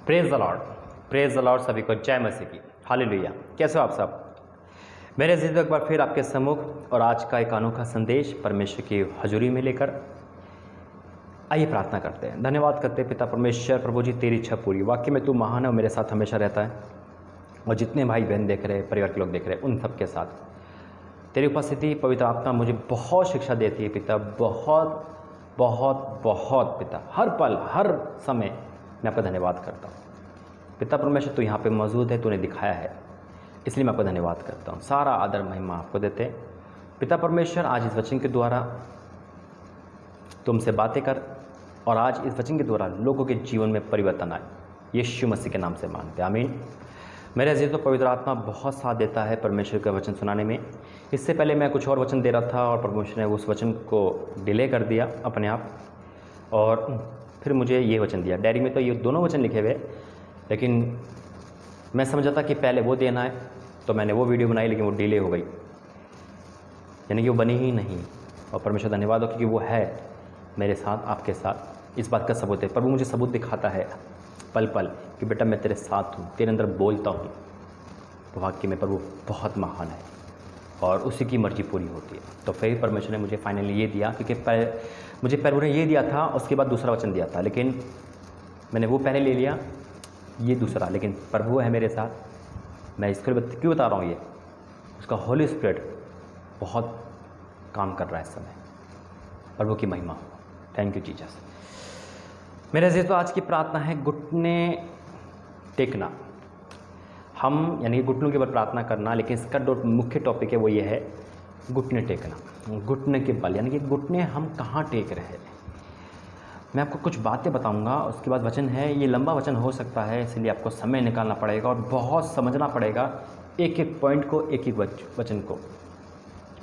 Praise the Lord, praise the Lord. सभी को जय मसीह की, हालेलुया। कैसे हो आप सब? मेरे अजीज एक बार फिर आपके सम्मुख और आज का एक अनोखा संदेश परमेश्वर की हजूरी में लेकर आइए प्रार्थना करते हैं। धन्यवाद करते हैं पिता परमेश्वर, प्रभु जी तेरी इच्छा पूरी। वाकई में तू महान है और मेरे साथ हमेशा रहता है, और जितने भाई बहन देख रहे हैं, परिवार के लोग देख रहे हैं, उन सब के साथ तेरी उपस्थिति पवित्र आत्मा मुझे बहुत शिक्षा देती है पिता। बहुत बहुत बहुत पिता, हर पल हर समय मैं आपका धन्यवाद करता हूँ पिता परमेश्वर। तू यहाँ पे मौजूद है, तूने दिखाया है, इसलिए मैं आपका धन्यवाद करता हूँ। सारा आदर महिमा आपको देते हैं पिता परमेश्वर। आज इस वचन के द्वारा तुमसे बातें कर, और आज इस वचन के द्वारा लोगों के जीवन में परिवर्तन आए, यीशु मसीह के नाम से मांगते हैं, आमीन। मेरे अजीज, तो पवित्र आत्मा बहुत साथ देता है परमेश्वर का वचन सुनाने में। इससे पहले मैं कुछ और वचन दे रहा था और परमेश्वर ने उस वचन को डिले कर दिया अपने आप, और फिर मुझे ये वचन दिया। डायरी में तो ये दोनों वचन लिखे हुए, लेकिन मैं समझा था कि पहले वो देना है, तो मैंने वो वीडियो बनाई, लेकिन वो डिले हो गई, यानी कि वो बनी ही नहीं। और परमेश्वर धन्यवाद हो, क्योंकि वो है मेरे साथ, आपके साथ। इस बात का सबूत है, प्रभु मुझे सबूत दिखाता है पल पल कि बेटा मैं तेरे साथ हूँ, तेरे अंदर बोलता हूँ। तो वाकई में प्रभु बहुत महान है और उसी की मर्जी पूरी होती है। तो फिर परमेश्वर ने मुझे फाइनली ये दिया, क्योंकि मुझे प्रभु ने ये दिया था, उसके बाद दूसरा वचन दिया था, लेकिन मैंने वो पहले ले लिया, ये दूसरा। लेकिन प्रभु है मेरे साथ। मैं इसको क्यों बता रहा हूँ, ये उसका होली स्पिरिट बहुत काम कर रहा है इस समय। प्रभु की महिमा हो। Thank you Jesus. मेरे से तो आज की प्रार्थना है घुटने टेकना। हम यानी घुटनों के ऊपर प्रार्थना करना, लेकिन इसका जो मुख्य टॉपिक है वो ये है घुटने टेकना। घुटने के बल, यानी कि घुटने हम कहाँ टेक रहे हैं। मैं आपको कुछ बातें बताऊंगा, उसके बाद वचन है। ये लंबा वचन हो सकता है, इसलिए आपको समय निकालना पड़ेगा और बहुत समझना पड़ेगा एक एक पॉइंट को, एक एक वचन को।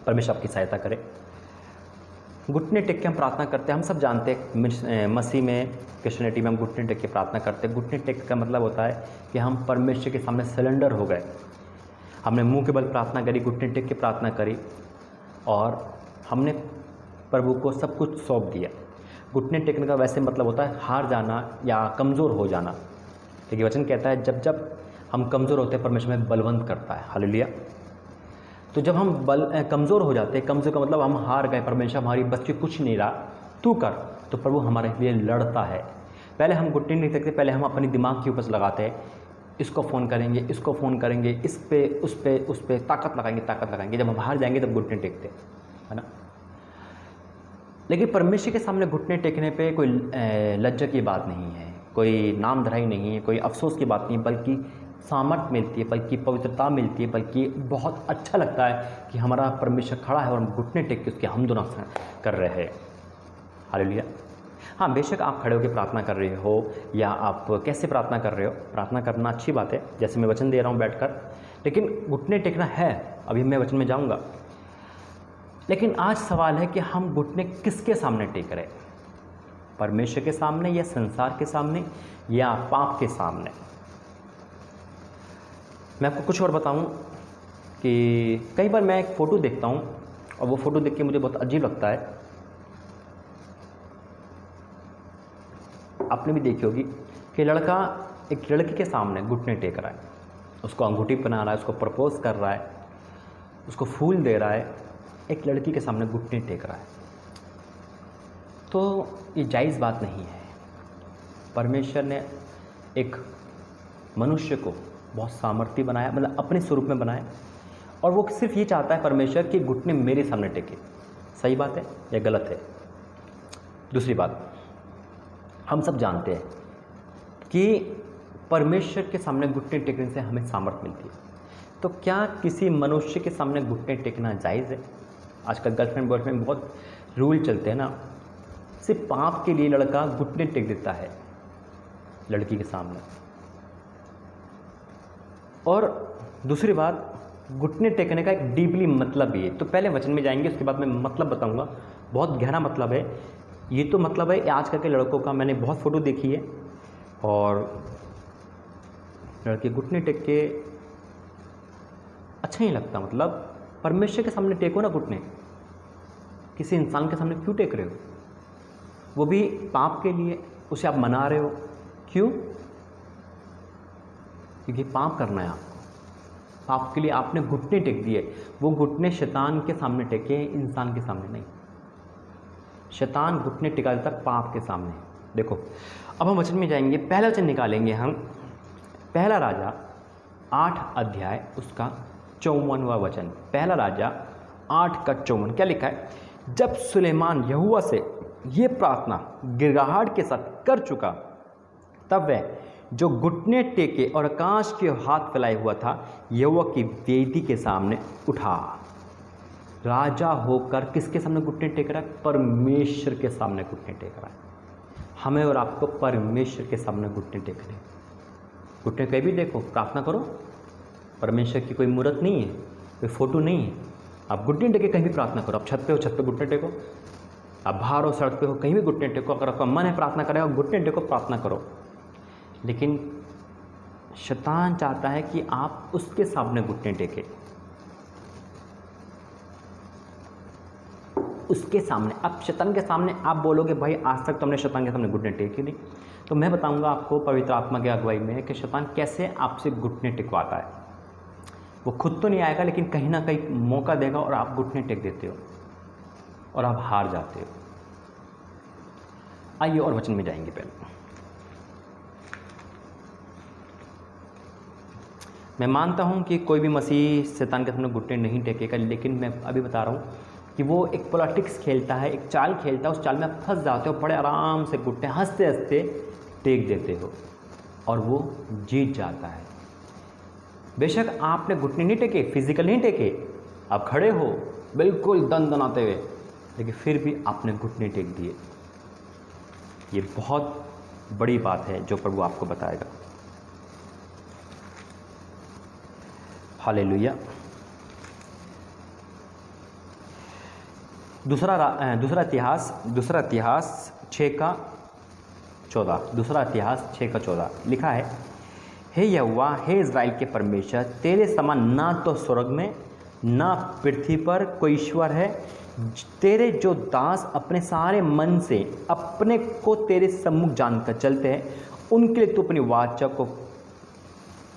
परमेश्वर आपकी सहायता करे। घुटने टेक के हम प्रार्थना करते हैं। हम सब जानते हैं मसीह में, क्रिश्चियनिटी में हम घुटने टेक के प्रार्थना करते हैं। घुटने टेक का मतलब होता है कि हम परमेश्वर के सामने सरेंडर हो गए। हमने मुंह के बल प्रार्थना करी, घुटने टेक के प्रार्थना करी, और हमने प्रभु को सब कुछ सौंप दिया। घुटने टेकने का वैसे मतलब होता है हार जाना या कमज़ोर हो जाना, लेकिन वचन कहता है जब जब हम कमज़ोर होते हैं, परमेश्वर हमें बलवंत करता है। हालेलुया। तो जब हम कमज़ोर हो जाते हैं, कमज़ोर का मतलब हम हार गए, परमेश्वर हमारी बस की कुछ नहीं रहा, तू कर, तो प्रभु हमारे लिए लड़ता है। पहले हम घुटने नहीं टेकते, पहले हम अपनी दिमाग की उपज लगाते हैं। इसको फ़ोन करेंगे, इसको फ़ोन करेंगे, इस पे उस पे ताकत लगाएंगे। जब हम हार जाएंगे तब घुटने टेकते, है ना। लेकिन परमेश्वर के सामने घुटने टेकने पे कोई लज्जा की बात नहीं है, कोई नाम धराई नहीं है, कोई अफसोस की बात नहीं, बल्कि सामर्थ मिलती है, बल्कि पवित्रता मिलती है, बल्कि बहुत अच्छा लगता है कि हमारा परमेश्वर खड़ा है और हम घुटने टेक के उसके हम दोनों कर रहे हैं। हालेलुया। हाँ, बेशक आप खड़े होकर प्रार्थना कर रहे हो या आप कैसे प्रार्थना कर रहे हो, प्रार्थना करना अच्छी बात है, जैसे मैं वचन दे रहा हूँ बैठकर, लेकिन घुटने टेकना है। अभी मैं वचन में जाऊँगा, लेकिन आज सवाल है कि हम घुटने किसके सामने टेक रहे हैं? परमेश्वर के सामने या संसार के सामने या पाप के सामने? मैं आपको कुछ और बताऊं कि कई बार मैं एक फ़ोटो देखता हूं और वो फ़ोटो देख के मुझे बहुत अजीब लगता है। आपने भी देखी होगी कि लड़का एक लड़की के सामने घुटने टेक रहा है, उसको अंगूठी बना रहा है, उसको प्रपोज कर रहा है, उसको फूल दे रहा है, एक लड़की के सामने घुटने टेक रहा है। तो ये जायज़ बात नहीं है। परमेश्वर ने एक मनुष्य को बहुत सामर्थ्य बनाया, मतलब अपने स्वरूप में बनाया, और वो सिर्फ ये चाहता है परमेश्वर कि घुटने मेरे सामने टेके। सही बात है या गलत है? दूसरी बात, हम सब जानते हैं कि परमेश्वर के सामने घुटने टेकने से हमें सामर्थ्य मिलती है। तो क्या किसी मनुष्य के सामने घुटने टेकना जायज़ है? आजकल गर्लफ्रेंड बॉयफ्रेंड बहुत रूल चलते हैं ना, सिर्फ पाप के लिए लड़का घुटने टेक देता है लड़की के सामने। और दूसरी बात, घुटने टेकने का एक डीपली मतलब भी है। तो पहले वचन में जाएंगे, उसके बाद मैं मतलब बताऊंगा। बहुत गहरा मतलब है ये। तो मतलब है आजकल के लड़कों का, मैंने बहुत फ़ोटो देखी है, और लड़के घुटने टेक के अच्छा नहीं लगता। मतलब परमेश्वर के सामने टेको ना घुटने, किसी इंसान के सामने क्यों टेक रहे हो? वो भी पाप के लिए, उसे आप मना रहे हो, क्यों? क्योंकि पाप करना है आपको। पाप के लिए आपने घुटने टेक दिए, वो घुटने शैतान के सामने टेके, इंसान के सामने नहीं। शैतान घुटने टिका देता पाप के सामने। देखो अब हम वचन में जाएंगे, पहला वचन निकालेंगे हम, पहला राजा 8 अध्याय उसका 54वां वचन। पहला राजा 8 का 54 क्या लिखा है? जब सुलेमान यहोवा से ये प्रार्थना गिड़गिड़ाहट के साथ कर चुका, तब वह जो घुटने टेके और आकाश के हाथ फैलाए हुआ था यहोवा की वेदी के सामने उठा। राजा होकर किसके सामने घुटने टेक रहा है? परमेश्वर के सामने घुटने टेक रहा है। हमें और आपको परमेश्वर के सामने घुटने टेकने। घुटने कहीं भी देखो, प्रार्थना करो। परमेश्वर की कोई मूर्त नहीं है, कोई फोटो नहीं है। आप घुटने टेके कहीं भी प्रार्थना करो। आप छत पे हो, छत पे घुटने टेको। आप बाहर हो, सड़क पे हो, कहीं भी घुटने टेको। अगर आपका मन है प्रार्थना करेगा, घुटने टेको, प्रार्थना करो। लेकिन शैतान चाहता है कि आप उसके सामने घुटने टेके, उसके सामने। अब शैतान के सामने आप बोलोगे भाई आज तक तो हमने शैतान के सामने घुटने टेके नहीं, तो मैं बताऊंगा आपको पवित्र आत्मा की अगुवाई में कि शैतान कैसे आपसे घुटने टिकवाता है। वो खुद तो नहीं आएगा, लेकिन कहीं ना कहीं मौका देगा और आप घुटने टेक देते हो और आप हार जाते हो। आइए और वचन में जाएंगे। पहले मैं मानता हूं कि कोई भी मसीह शैतान के सामने घुटने नहीं टेकेगा, लेकिन मैं अभी बता रहा हूं कि वो एक पॉलिटिक्स खेलता है, एक चाल खेलता है। उस चाल में आप फंस जाते हो, बड़े आराम से घुटने हंसते हंसते टेक देते हो और वो जीत जाता है। बेशक आपने घुटने नहीं टेके, फिजिकल नहीं टेके, आप खड़े हो बिल्कुल दनाते हुए, लेकिन फिर भी आपने घुटने टेक दिए। ये बहुत बड़ी बात है जो प्रभु आपको बताएगा। हालेलुया। दूसरा इतिहास 6 का 14। दूसरा इतिहास 6 का 14 लिखा है, हे यहोवा, हे इज़राइल के परमेश्वर, तेरे समान ना तो स्वर्ग में ना पृथ्वी पर कोई ईश्वर है। तेरे जो दास अपने सारे मन से अपने को तेरे सम्मुख जानकर चलते हैं, उनके लिए तू अपनी वाचा को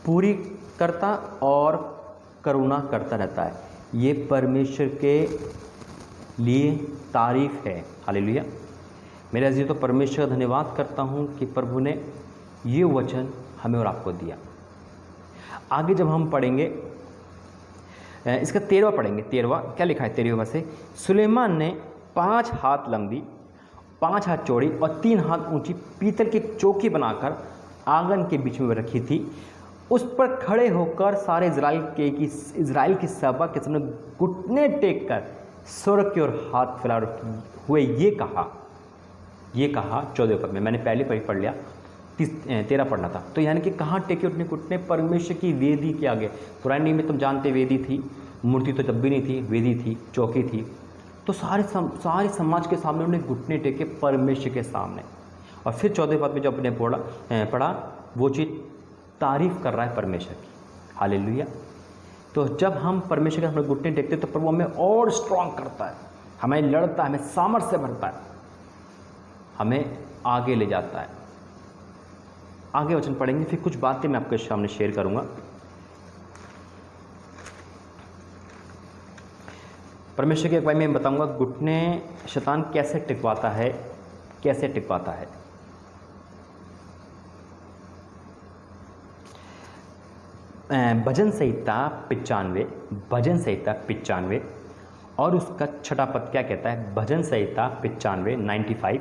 पूरी करता और करुणा करता रहता है। ये परमेश्वर के लिए तारीफ है। हालेलुया। मेरे अजीज़, तो परमेश्वर का धन्यवाद करता हूँ कि प्रभु ने ये वचन हमें और आपको दिया। आगे जब हम पढ़ेंगे इसका 13वां पढ़ेंगे। 13वां क्या लिखा है? 13वां से, सुलेमान ने 5 हाथ लंबी, 5 हाथ चौड़ी और 3 हाथ ऊंची पीतल की चौकी बनाकर आंगन के बीच में रखी थी। उस पर खड़े होकर सारे इज़राइल की सभा के सामने घुटने टेक कर स्वर्ग की ओर हाथ फैला हुए ये कहा 14 पद में, मैंने पहले पढ़ लिया, 13 पढ़ना था। तो यानी कि कहाँ टेके उठने घुटने? परमेश्वर की वेदी के आगे। पुराने नियम में तुम जानते वेदी थी, मूर्ति तो तब भी नहीं थी, वेदी थी, चौकी थी। तो सारे समाज के सामने उन्हें घुटने टेके परमेश्वर के सामने। और फिर 14 पद में जब अपने पढ़ा वो चीज़ तारीफ कर रहा है परमेश्वर की। हालेलुया। तो जब हम परमेश्वर के सामने घुटने टेकते तो प्रभु हमें और स्ट्रांग करता है, हमें लड़ता है, हमें सामर्थ्य भरता है, हमें आगे ले जाता है। आगे वचन पढ़ेंगे, फिर कुछ बातें मैं आपके सामने शेयर करूंगा। परमेश्वर की अगुवाई में बताऊंगा घुटने शैतान कैसे टिकवाता है, कैसे टिकवाता है। भजन संहिता 95 और उसका छठा पद क्या कहता है? भजन संहिता 95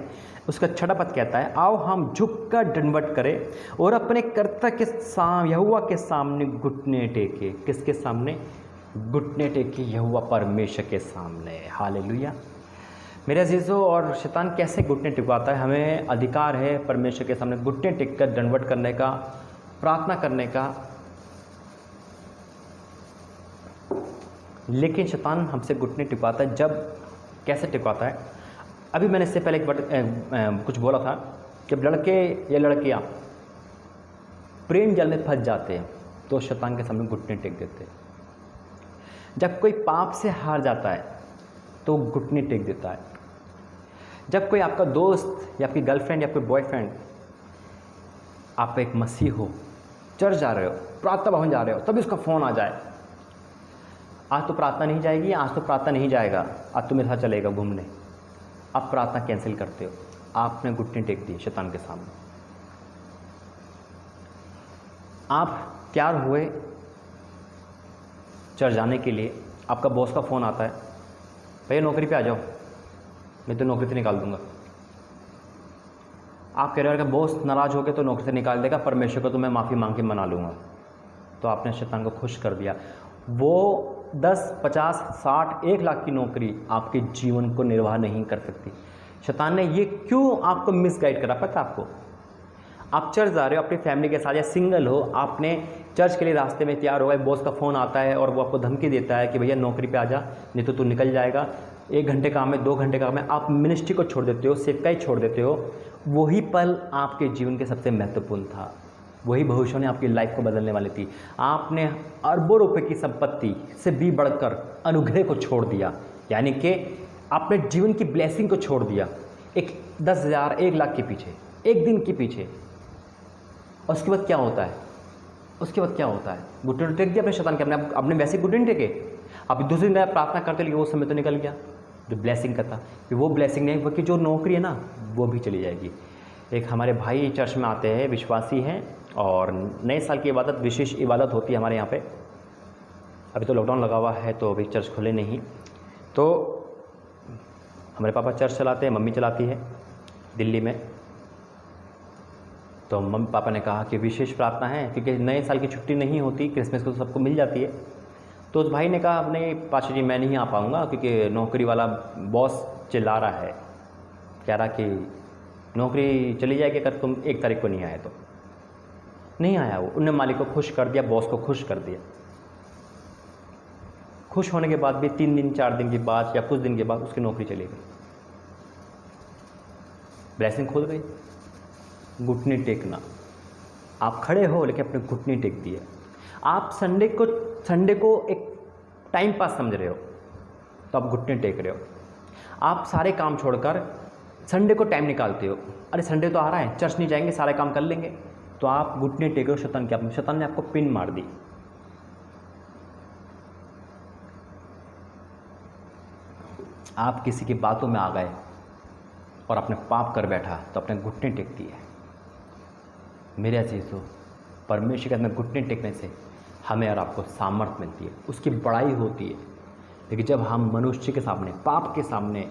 उसका छठा पद कहता है, आओ हम झुककर दंडवत करें और अपने कर्ता के यहोवा के सामने घुटने टेके। किसके सामने? घुटने टेके यहोवा परमेश्वर के सामने। हालेलुया। मेरे अजीज़ों, और शैतान कैसे घुटने टिकवाता है? हमें अधिकार है परमेश्वर के सामने घुटने टेक कर दंडवत करने का, प्रार्थना करने का, लेकिन शैतान हमसे घुटने टिकवाता है। जब कैसे टिकवाता है? अभी मैंने इससे पहले एक बार कुछ बोला था कि लड़के या लड़कियाँ प्रेम जाल में फंस जाते हैं तो शैतान के सामने घुटने टेक देते हैं। जब कोई पाप से हार जाता है तो घुटने टेक देता है। जब कोई आपका दोस्त या आपकी गर्लफ्रेंड या कोई बॉयफ्रेंड, आप एक मसीह हो, चर्च जा रहे हो, प्रार्थना भवन जा रहे हो, तभी उसका फ़ोन आ जाए, आज तो प्रार्थना नहीं जाएगी, आज तो प्रार्थना नहीं जाएगा, आज तो मेरे साथ चलेगा घूमने। आप प्रार्थना कैंसिल करते हो, आपने घुटने टेक दिए शैतान के सामने। आप तैयार हुए चर्च जाने के लिए, आपका बॉस का फ़ोन आता है, भैया नौकरी पे आ जाओ, मैं तो नौकरी से निकाल दूंगा। आप कह रहे हो कि बॉस नाराज़ हो गए तो नौकरी से निकाल देगा, परमेश्वर को तो मैं माफ़ी मांग के मना लूँगा। तो आपने शैतान को खुश कर दिया। वो 10, 50, 60, 1 लाख की नौकरी आपके जीवन को निर्वाह नहीं कर सकती। शैतान ने ये क्यों आपको मिसगाइड करा, पता आपको? आप चर्च जा रहे हो अपनी फैमिली के साथ या सिंगल हो, आपने चर्च के लिए रास्ते में तैयार हो गए, बॉस का फ़ोन आता है और वो आपको धमकी देता है कि भैया नौकरी पे आ जा, नहीं तो तू निकल जाएगा, 1 घंटे काम है, 2 घंटे काम है, आप मिनिस्ट्री को छोड़ देते हो, सेवकाई छोड़ देते हो। वही पल आपके जीवन के सबसे महत्वपूर्ण था, वही भविष्य ने आपकी लाइफ को बदलने वाली थी। आपने अरबों रुपए की संपत्ति से भी बढ़कर अनुग्रह को छोड़ दिया, यानी कि आपने जीवन की ब्लेसिंग को छोड़ दिया एक 10,000, 1 लाख के पीछे, एक दिन के पीछे। और उसके बाद क्या होता है? उसके बाद क्या होता है? घुटने टेक दिया अपने शैतान के, अपने वैसे घुटने टेके, आप दूसरे दिन प्रार्थना करते, लेकिन वो समय तो निकल गया जो ब्लेसिंग का था। फिर वो ब्लेसिंग नहीं, बल्कि जो नौकरी है ना वो भी चली जाएगी। एक हमारे भाई चर्च में आते हैं, विश्वासी हैं, और नए साल की इबादत, विशेष इबादत होती है हमारे यहाँ पे। अभी तो लॉकडाउन लगा हुआ है तो अभी चर्च खुले नहीं। तो हमारे पापा चर्च चलाते हैं, मम्मी चलाती है दिल्ली में। तो मम्मी पापा ने कहा कि विशेष प्रार्थना है, क्योंकि नए साल की छुट्टी नहीं होती, क्रिसमस को तो सबको मिल जाती है। तो उस भाई ने कहा, नहीं पाशा जी मैं नहीं आ पाऊँगा, क्योंकि नौकरी वाला बॉस चिल्ला रहा है, कह रहा कि नौकरी चली जाएगी अगर तुम 1 तारीख को नहीं आए तो। नहीं आया वो, उनने मालिक को खुश कर दिया, बॉस को खुश कर दिया। खुश होने के बाद भी 3 दिन 4 दिन के बाद या कुछ दिन के बाद उसकी नौकरी चली गई, ब्लेसिंग खुल गई। घुटने टेकना, आप खड़े हो लेकिन अपने घुटने टेक दिए। आप संडे को एक टाइम पास समझ रहे हो तो आप घुटने टेक रहे हो। आप सारे काम छोड़कर संडे को टाइम निकालते हो, अरे संडे तो आ रहा है, चर्च नहीं जाएंगे, सारे काम कर लेंगे, तो आप घुटने टेक रहे हो शैतान के। शैतान ने आपको पिन मार दी। आप किसी की बातों में आ गए और अपने पाप कर बैठा तो अपने घुटने टेक दिए। मेरे अजीज़ों, परमेश्वर के अंदर घुटने टेकने से हमें और आपको सामर्थ्य मिलती है, उसकी बड़ाई होती है। लेकिन जब हम मनुष्य के सामने, पाप के सामने,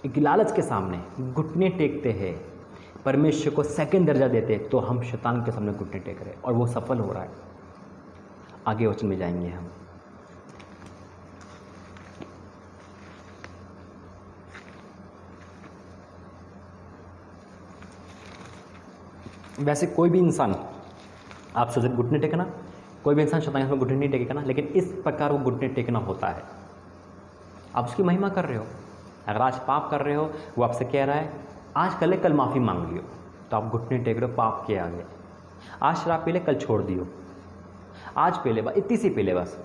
एक लालच के सामने घुटने टेकते हैं, परमेश्वर को सेकंड दर्जा देते हैं, तो हम शैतान के सामने घुटने टेक रहे हैं और वो सफल हो रहा है। आगे वचन में जाएंगे हम। वैसे कोई भी इंसान, आप सोचे घुटने टेकना, कोई भी इंसान शैतान में घुटने नहीं टेकेगा ना, लेकिन इस प्रकार वो घुटने टेकना होता है। आप उसकी महिमा कर रहे हो। अगर आज पाप कर रहे हो, वो आपसे कह रहा है आज कल कल माफ़ी मांग लियो, तो आप घुटने टेक रहे हो पाप के आगे। आज शराब पी ले, कल छोड़ दियो, आज पी ले, बस इतनी सी पी ले बस।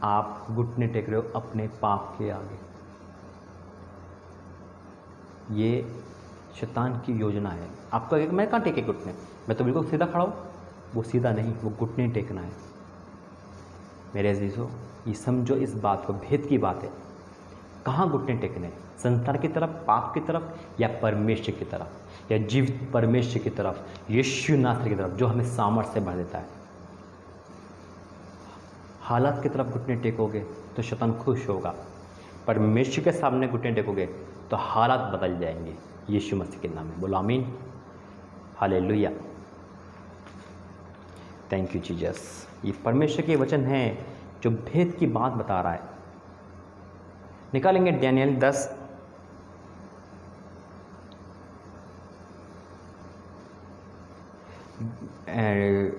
आप घुटने टेक रहे हो अपने पाप के आगे। ये शैतान की योजना है। आपको मैं कहाँ टेके घुटने, मैं तो बिल्कुल सीधा खड़ा हूँ, वो सीधा नहीं, वो घुटने टेकना है। मेरे अजीज़ों, ये समझो इस बात को, भेद की बात है। कहाँ घुटने टेकने, संसार की तरफ, पाप की तरफ, या परमेश्वर की तरफ, या जीवित परमेश्वर की तरफ, यीशु नासरी की तरफ, जो हमें सामर्थ्य से भर देता है। हालात की तरफ घुटने टेकोगे तो शैतान खुश होगा, परमेश्वर के सामने घुटने टेकोगे तो हालात बदल जाएंगे। यीशु मसीह के नाम में बोलो आमीन, हालेलुया, थैंक यू जीसस। ये परमेश्वर के वचन हैं जो भेद की बात बता रहा है। निकालेंगे डैनियल 10,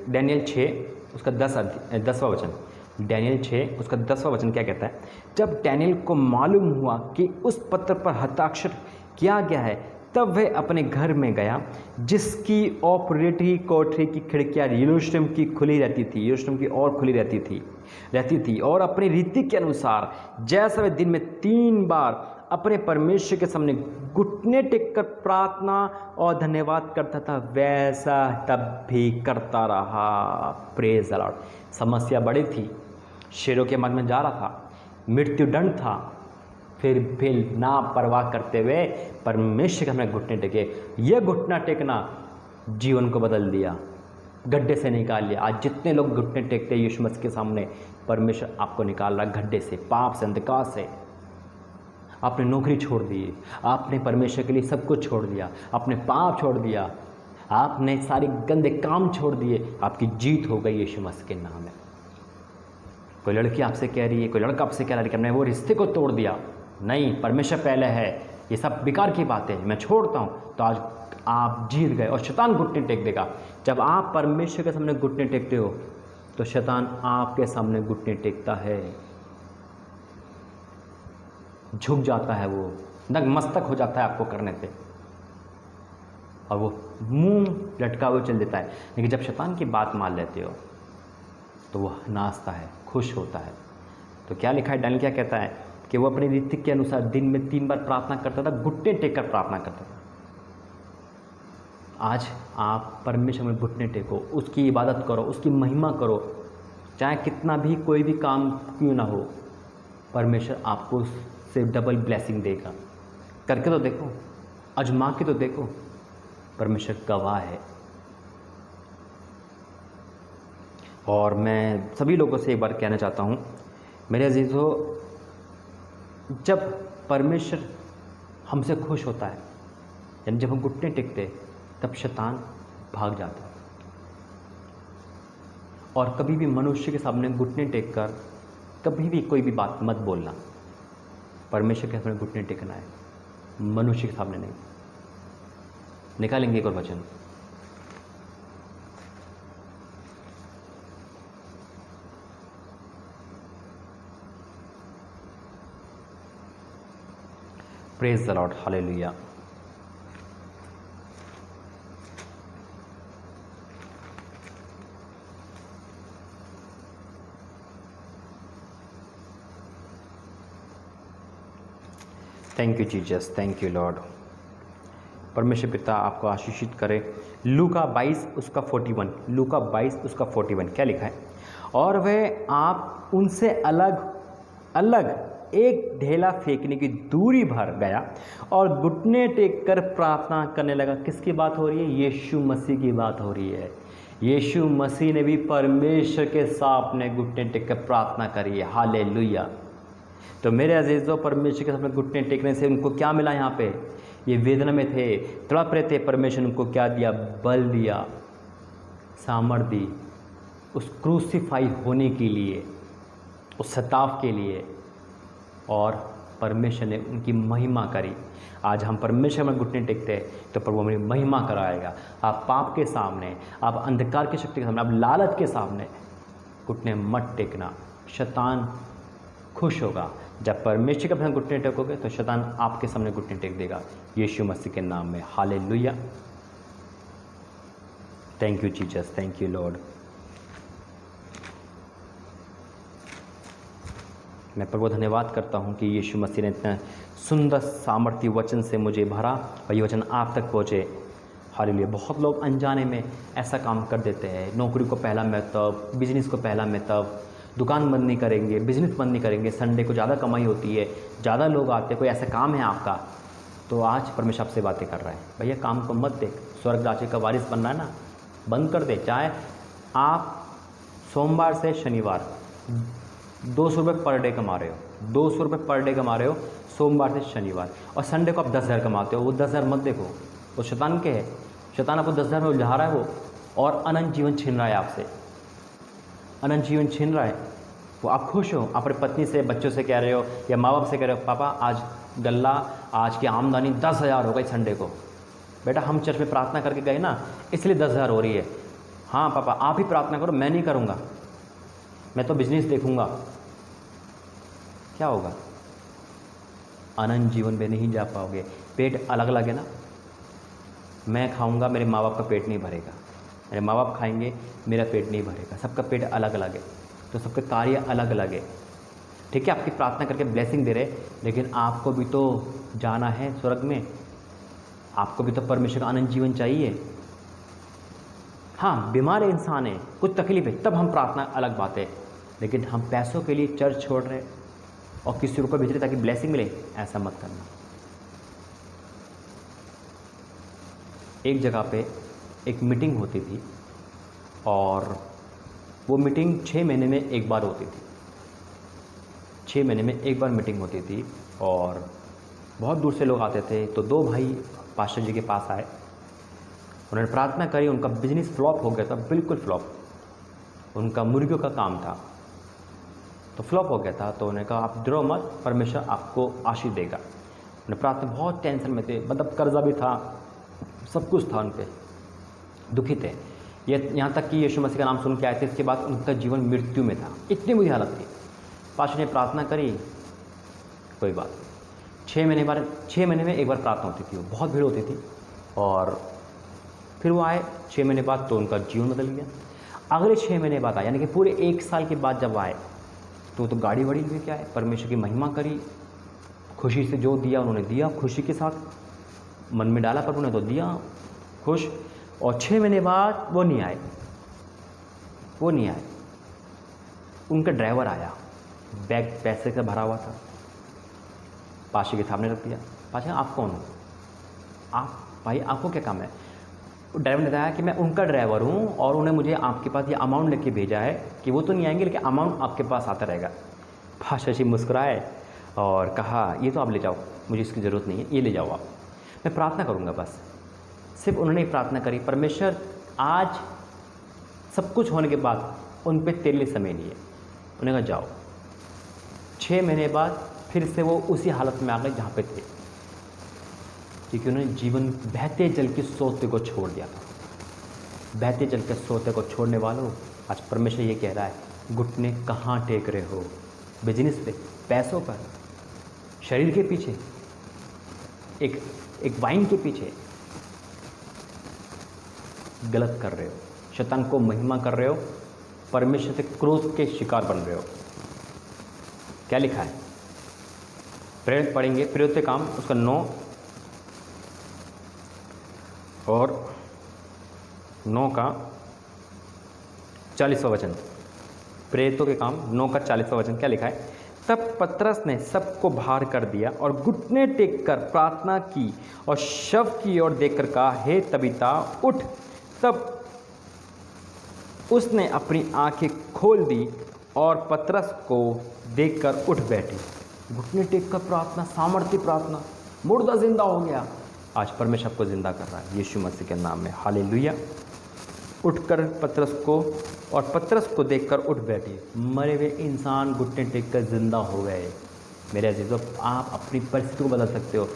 डैनियल 6 उसका 10वां वचन। डैनियल 6 उसका 10वां वचन क्या कहता है? जब डैनियल को मालूम हुआ कि उस पत्र पर हस्ताक्षर किया गया है, तब वह अपने घर में गया, जिसकी ऑपरेटरी कोठरी की खिड़कियाँ यरूशलेम की खुली रहती थी, यरूशलेम की ओर खुली रहती थी, और अपनी रीति के अनुसार जैसा वह दिन में 3 बार अपने परमेश्वर के सामने घुटने टेक कर प्रार्थना और धन्यवाद करता था, वैसा तब भी करता रहा। Praise the Lord. समस्या बड़ी थी, शेरों के मन में जा रहा था, मृत्युदंड था, फिर भी ना परवाह करते हुए परमेश्वर के सामने घुटने टेके। यह घुटना टेकना जीवन को बदल दिया, गड्ढे से निकाल लिया। आज जितने लोग घुटने टेकते हैं यीशु मसीह के सामने, परमेश्वर आपको निकाल रहा गड्ढे से, पाप से, अंधकार से। आपने नौकरी छोड़ दी, आपने परमेश्वर के लिए सब कुछ छोड़ दिया, आपने पाप छोड़ दिया, आपने सारे गंदे काम छोड़ दिए, आपकी जीत हो गई यीशु मसीह के नाम में। कोई लड़की आपसे कह रही है, कोई लड़का आपसे कह रहा है कि हमने वो रिश्ते को तोड़ दिया, नहीं, परमेश्वर पहले है, ये सब बेकार की बात है, मैं छोड़ता हूँ, तो आज आप जीत गए। और शैतान घुटने टेक देगा। जब आप परमेश्वर के सामने घुटने टेकते हो तो शैतान आपके सामने घुटने टेकता है, झुक जाता है, वो नतमस्तक हो जाता है आपको करने पे, और वो मुंह लटका हुए चल देता है। लेकिन जब शैतान की बात मान लेते हो तो वो नाचता है, खुश होता है। तो क्या लिखा है, डैनियल क्या कहता है कि वो अपनी रीति के अनुसार दिन में 3 बार प्रार्थना करता था, घुटने टेक कर प्रार्थना करता था। आज आप परमेश्वर में घुटने टेको, उसकी इबादत करो, उसकी महिमा करो, चाहे कितना भी कोई भी काम क्यों ना हो, परमेश्वर आपको से डबल ब्लेसिंग देगा। करके तो देखो, आजमा के तो देखो, परमेश्वर गवाह है। और मैं सभी लोगों से एक बार कहना चाहता हूँ, मेरे अजीज़ों, जब परमेश्वर हमसे खुश होता है, यानी जब हम घुटने टेकते, तब शैतान भाग जाता है। और कभी भी मनुष्य के सामने घुटने टेक कर कभी भी कोई भी बात मत बोलना। परमेश्वर के सामने घुटने टेकना है, मनुष्य के सामने नहीं। निकालेंगे एक और वचन, praise the Lord, hallelujah. Thank you Jesus, thank you Lord. परमेश्वर पिता आपको आशीषित करे। लूका 22 उसका 41, लूका 22 उसका 41 क्या लिखा है, और वह आप उनसे अलग अलग एक ढेला फेंकने की दूरी भर गया और घुटने टेक कर प्रार्थना करने लगा। किसकी बात हो रही है? यीशु मसीह की बात हो रही है। यीशु मसीह ने भी परमेश्वर के सामने घुटने टेक कर प्रार्थना करी है। हालेलुया। तो मेरे अजीज़ों, परमेश्वर के सामने घुटने टेकने से उनको क्या मिला? यहाँ पे ये वेदना में थे, तड़प रहे थे, परमेश्वर ने उनको क्या दिया? बल दिया, सामर्थ दी, उस क्रूसीफाई होने के लिए, उस सताव के लिए, और परमेश्वर ने उनकी महिमा करी। आज हम परमेश्वर में घुटने टेकते हैं तो प्रभु हमारी महिमा कराएगा। आप पाप के सामने, आप अंधकार की शक्ति के सामने, आप लालच के सामने घुटने मत टेकना। शैतान खुश होगा। जब परमेश्वर के सामने घुटने टेकोगे तो शैतान आपके सामने घुटने टेक देगा, यीशु मसीह के नाम में। Hallelujah. Thank you Jesus, thank you Lord. मैं प्रभु धन्यवाद करता हूँ कि यीशु मसीह ने इतना सुंदर सामर्थ्य वचन से मुझे भरा और ये वचन आप तक पहुँचे। हालेलुया। बहुत लोग अनजाने में ऐसा काम कर देते हैं, नौकरी को पहला महत्व, बिजनेस को पहला महत्व, दुकान बंद नहीं करेंगे, बिजनेस बंद नहीं करेंगे, संडे को ज़्यादा कमाई होती है, ज़्यादा लोग आते हैं, कोई ऐसा काम है आपका, तो आज परमेश्वर आपसे बातें कर रहा है, भैया काम को मत देख, स्वर्ग राज्य का वारिस बनना है ना, बंद कर दे। चाहे आप सोमवार से शनिवार 200 रुपये पर डे कमा रहे हो, 200 रुपये पर डे कमा रहे हो सोमवार से शनिवार, और संडे को आप 10,000 कमाते हो, वो 10,000 मत देखो, वो शैतान के है। शैतान आपको 10,000 में उलझा रहा है वो, और अनंत जीवन छीन रहा है आपसे, अनंत जीवन छीन रहा है वो। आप खुश हो, अपनी पत्नी से, बच्चों से कह रहे हो, या माँ बाप से कह रहे हो, पापा आज गल्ला, आज की आमदनी 10,000 हो गई संडे को। बेटा हम चर्च में प्रार्थना करके गए ना, इसलिए 10,000 हो रही है। हाँ पापा आप ही प्रार्थना करो, मैं नहीं करूँगा, मैं तो बिजनेस देखूँगा। क्या होगा? अनंत जीवन में नहीं जा पाओगे। पेट अलग अलग है ना, मैं खाऊंगा, मेरे माँ बाप का पेट नहीं भरेगा, मेरे माँ बाप खाएंगे, मेरा पेट नहीं भरेगा। सबका पेट अलग अलग है, तो सबके कार्य अलग अलग है। ठीक है, आपकी प्रार्थना करके ब्लेसिंग दे रहे, लेकिन आपको भी तो जाना है स्वर्ग में, आपको भी तो परमेश्वर का आनंद जीवन चाहिए। हाँ, बीमार इंसान है, कुछ तकलीफ है, तब हम प्रार्थना अलग बात है, लेकिन हम पैसों के लिए चर्च छोड़ रहे और किसी को भेज रहे ताकि ब्लेसिंग मिले, ऐसा मत करना। एक जगह पे एक मीटिंग होती थी और वो मीटिंग 6 महीने में एक बार होती थी। 6 महीने में एक बार मीटिंग होती थी और बहुत दूर से लोग आते थे। तो 2 भाई पास्टर जी के पास आए, उन्होंने प्रार्थना करी। उनका बिजनेस फ्लॉप हो गया था, बिल्कुल फ्लॉप। उनका मुर्गियों का काम था तो फ्लॉप हो गया था। तो उन्होंने कहा आप डरो मत, परमेश्वर आपको आशीष देगा। उन्हें प्रार्थना, बहुत टेंशन में थे, मतलब कर्जा भी था, सब कुछ था, उन पर दुखी थे। ये यहाँ तक कि यीशु मसीह का नाम सुन के आए थे, इसके बाद उनका जीवन मृत्यु में था, इतनी बुरी हालत थी। पास्टर ने प्रार्थना करी, कोई बात नहीं। 6 महीने में एक बार प्रार्थना होती थी, वो बहुत भीड़ होती थी। और फिर वो आए 6 महीने बाद, तो उनका जीवन बदल गया। अगले 6 महीने बाद आए, यानी कि पूरे 1 साल के बाद जब आए तो गाड़ी वाड़ी लेके आए, परमेश्वर की महिमा करी, खुशी से जो दिया उन्होंने दिया, खुशी के साथ मन में डाला पर उन्होंने तो दिया, खुश। और 6 महीने बाद वो नहीं आए। उनका ड्राइवर आया, बैग पैसे से भरा हुआ था, पाशी के सामने रख दिया। पाशी, आप कौन हो? आप भाई, आपको क्या काम है? ड्राइवर ने बताया कि मैं उनका ड्राइवर हूँ और उन्हें मुझे आपके पास ये अमाउंट लेके भेजा है कि वो तो नहीं आएंगे, लेकिन अमाउंट आपके पास आता रहेगा। पाशा जी मुस्कुराए और कहा ये तो आप ले जाओ, मुझे इसकी ज़रूरत नहीं है, ये ले जाओ आप, मैं प्रार्थना करूँगा बस। सिर्फ उन्होंने प्रार्थना करी, परमेश्वर आज सब कुछ होने के बाद उन पर तेरे लिए समय नहीं है। उन्होंने कहा जाओ। 6 महीने बाद फिर से वो उसी हालत में आ गए जहाँ पे थे, क्योंकि उन्होंने जीवन बहते जल के सोते को छोड़ दिया था। बहते जल के सोते को छोड़ने वालों, आज परमेश्वर ये कह रहा है, घुटने कहाँ टेक रहे हो? बिजनेस पे, पैसों पर, शरीर के पीछे, एक वाइन के पीछे गलत कर रहे हो, शैतान को महिमा कर रहे हो, परमेश्वर से क्रोध के शिकार बन रहे हो। क्या लिखा है? प्रेरित पढ़ेंगे, प्रेरित काम उसका 9 और 9 का 40वां वचन। प्रेरितों के काम 9 का 40वां वचन क्या लिखा है? तब पतरस ने सबको बाहर कर दिया और घुटने टेक कर प्रार्थना की और शव की ओर देखकर कहा, हे तबीता उठ। तब उसने अपनी आंखें खोल दी और पतरस को देखकर उठ बैठी। घुटने टेक कर प्रार्थना, सामर्थ्य प्रार्थना, मुर्दा जिंदा हो गया। आज परमेश्वर आपको जिंदा कर रहा है यीशु मसीह के नाम में, हालेलुया। उठकर पतरस को देखकर उठ बैठी। मरे हुए इंसान घुटने टेक कर जिंदा हो गए। मेरे अजीजों, आप अपनी परिस्थिति को बदल सकते हो।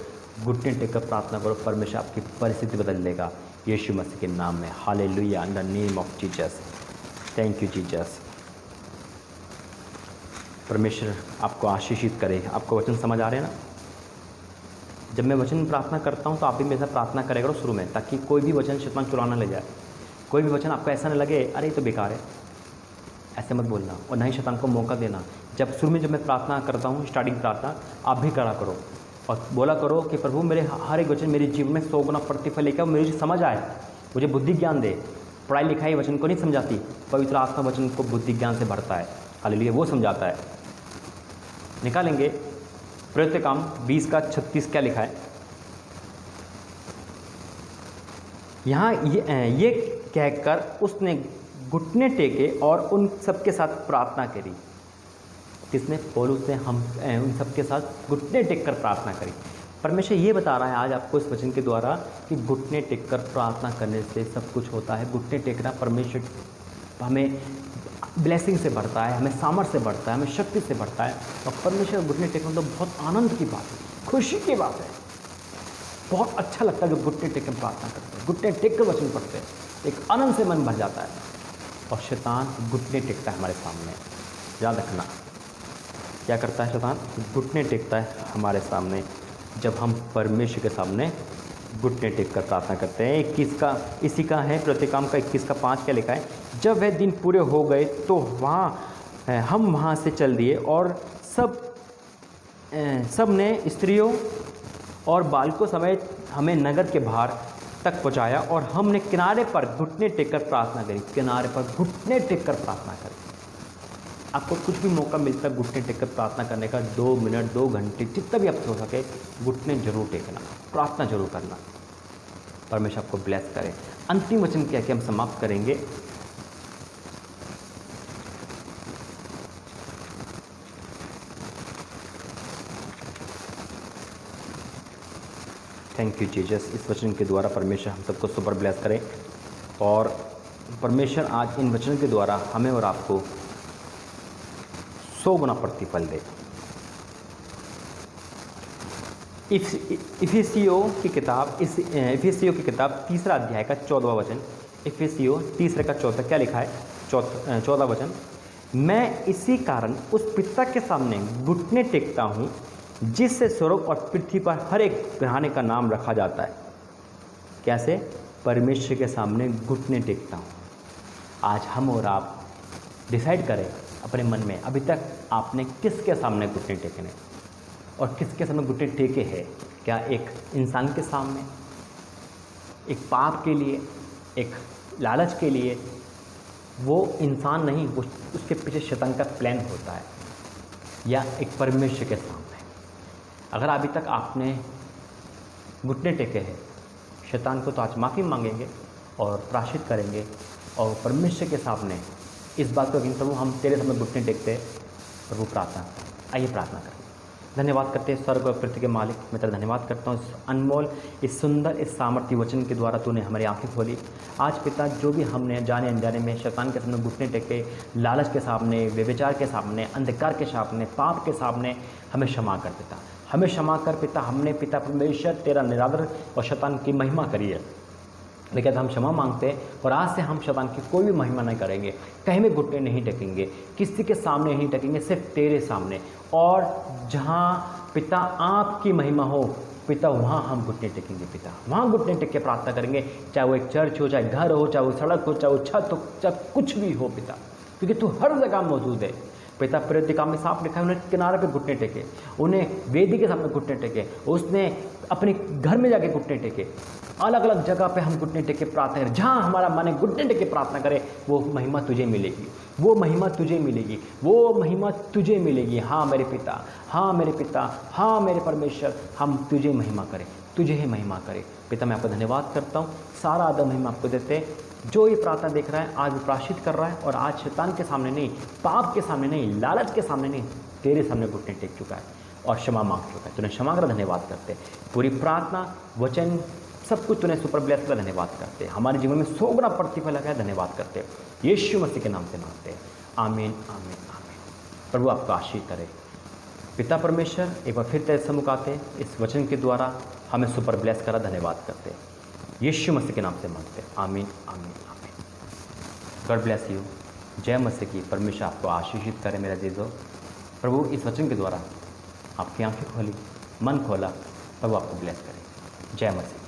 घुटने टेक कर प्रार्थना करो, परमेश्वर आपकी परिस्थिति बदल देगा यीशु मसीह के नाम में, hallelujah, in the name of Jesus. Thank you Jesus. परमेश्वर आपको आशीषित करे। आपको वचन समझ आ रहे हैं ना? जब मैं वचन प्रार्थना करता हूँ तो आप भी मेरे साथ प्रार्थना करे करो शुरू में, ताकि कोई भी वचन शैतान चुरा ना ले जाए। कोई भी वचन आपको ऐसा न लगे अरे ये तो बेकार है, ऐसे मत बोलना और ना ही शैतान को मौका देना। जब शुरू में जब मैं प्रार्थना करता हूँ, स्टार्टिंग प्रार्थना, आप भी करा करो और बोला करो कि प्रभु मेरे हर एक वचन मेरे जीवन में 100 गुना प्रतिफल लेकर मुझे समझ आए, मुझे बुद्धि ज्ञान दे। पढ़ाई लिखाई वचन को नहीं समझाती, पवित्र आत्मा वचन को बुद्धि ज्ञान से भरता है, हालेलुया, वो समझाता है। निकालेंगे प्रेरित काम 20 का 36 क्या लिखा है यहाँ? ये कहकर उसने घुटने टेके और उन सबके साथ प्रार्थना करी। किसने? पौलुस ने हम उन सबके साथ घुटने टेक कर प्रार्थना करी। परमेश्वर ये बता रहा है आज आपको इस वचन के द्वारा कि घुटने टेक कर प्रार्थना करने से सब कुछ होता है। घुटने टेकना परमेश्वर हमें ब्लेसिंग से बढ़ता है, हमें सामर्थ्य से बढ़ता है, हमें शक्ति से बढ़ता है। और परमेश्वर घुटने टेकना तो बहुत आनंद की बात है, खुशी की बात है। बहुत अच्छा लगता है जब घुटने टेक कर प्रार्थना करते हैं, घुटने टेक कर वचन पढ़ते हैं, एक आनंद से मन भर जाता है। और शैतान घुटने टेकता है हमारे सामने, याद रखना। क्या करता है शैतान? घुटने टेकता है हमारे सामने जब हम परमेश्वर के सामने घुटने टेक कर प्रार्थना करते हैं। 21 का इसी का है, प्रतिकाम का 21 का 5 क्या लिखा है? जब वह दिन पूरे हो गए तो हम वहाँ से चल दिए और सब ने स्त्रियों और बालकों समेत हमें नगर के बाहर तक पहुंचाया और हमने किनारे पर घुटने टेककर प्रार्थना करी। किनारे पर घुटने टेककर प्रार्थना करी। आपको कुछ भी मौका मिलता है घुटने टेककर प्रार्थना करने का, 2 मिनट 2 घंटे जितना भी आपसे हो सके घुटने जरूर टेकना, प्रार्थना जरूर करना। परमेश्वर आपको ब्लेस करे। अंतिम वचन कह के हम समाप्त करेंगे। Thank you Jesus. इस वचन के द्वारा परमेश्वर हम सबको सुपर ब्लेस करें और परमेश्वर आज इन वचन के द्वारा हमें और आपको 100 गुना प्रतिफल दे। इफिसियों की किताब 3 अध्याय का 14वां वचन। इफिसियों 3 का 14 क्या लिखा है? 14वां वचन, मैं इसी कारण उस पिता के सामने घुटने टेकता हूँ जिससे स्वर्ग और पृथ्वी पर हर एक घराने का नाम रखा जाता है। कैसे? परमेश्वर के सामने घुटने टेकता हूँ। आज हम और आप डिसाइड करें अपने मन में, अभी तक आपने किसके सामने घुटने टेके हैं और किसके सामने घुटने टेके हैं? क्या एक इंसान के सामने, एक पाप के लिए, एक लालच के लिए? वो इंसान नहीं, वो उसके पीछे शैतान का प्लान होता है, या एक परमेश्वर के सामने? अगर अभी तक आपने घुटने टेके हैं, शैतान को तो आज माफ़ी मांगेंगे और प्रायश्चित करेंगे और परमेश्वर के सामने इस बात को, प्रभु हम तेरे सामने घुटने टेकते हैं। प्रभु प्रार्थना, आइए प्रार्थना करें। धन्यवाद करते हैं स्वर्ग और पृथ्वी के मालिक, मैं तेरा धन्यवाद करता हूँ इस अनमोल, इस सुंदर, इस सामर्थ्य वचन के द्वारा तूने हमारी आंखें खोली। आज पिता, जो भी हमने जाने अनजाने में शैतान के सामने घुटने टेके, लालच के सामने, व्यभिचार के सामने, अंधकार के सामने, पाप के सामने, हमें क्षमा कर पिता, हमें क्षमा कर पिता। हमने पिता परमेश्वर तेरा निरादर और शैतान की महिमा करी है, लेकिन हम क्षमा मांगते हैं और आज से हम शैतान की कोई भी महिमा नहीं करेंगे, कहीं में घुटने नहीं टेकेंगे, किसी के सामने नहीं टेकेंगे, सिर्फ तेरे सामने। और जहाँ पिता आपकी महिमा हो पिता, वहाँ हम घुटने टेकेंगे पिता, वहाँ घुटने टेक के प्रार्थना करेंगे, चाहे वो एक चर्च हो, चाहे घर हो, चाहे वो सड़क हो, चाहे वो छत हो, चाहे कुछ भी हो पिता, क्योंकि तू हर जगह मौजूद है पिता। प्रेरित में साफ लिखा है, उन्हें किनारे पे घुटने टेके, उन्हें वेदी के सामने घुटने टेके, उसने अपने घर में जाके घुटने टेके, अलग अलग जगह पे हम घुटने टेके प्रार्थना करें। जहाँ हमारा मन है घुटने टेके प्रार्थना करें, वो महिमा तुझे मिलेगी, वो महिमा तुझे मिलेगी, वो महिमा तुझे मिलेगी। हाँ मेरे पिता, हाँ मेरे पिता, हाँ मेरे परमेश्वर, हम तुझे महिमा करें, तुझे ही महिमा करें पिता। मैं आपको धन्यवाद करता हूँ, सारा आदर महिमा आपको देते हैं। जो ये प्रार्थना देख रहा है आज वो प्रायश्चित कर रहा है और आज शैतान के सामने नहीं, पाप के सामने नहीं, लालच के सामने नहीं, तेरे सामने घुटने टेक चुका है और क्षमा मांग चुका है। तूने क्षमा कर धन्यवाद करते, पूरी प्रार्थना, वचन, सब कुछ तूने सुपर ब्लेस कर धन्यवाद करते, हमारे जीवन में 100 गुना प्रतिफल लगा है, धन्यवाद करते। यीशु मसीह के नाम से मांगते हैं, आमीन आमीन आमीन। प्रभु आपको आशीष करे। पिता परमेश्वर, एक बार फिर तेरे सम्मुख आते, इस वचन के द्वारा हमें सुपर ब्लेस करा, धन्यवाद करते। यीशु मसीह के नाम से मांगते, आमीन आमीन आमीन। God bless you. जय मसीह की। परमेश्वर आपको आशीषित करे मेरा जीजो। प्रभु इस वचन के द्वारा आपकी आंखें खोली, मन खोला, प्रभु आपको ब्लेस करे। जय मसीह।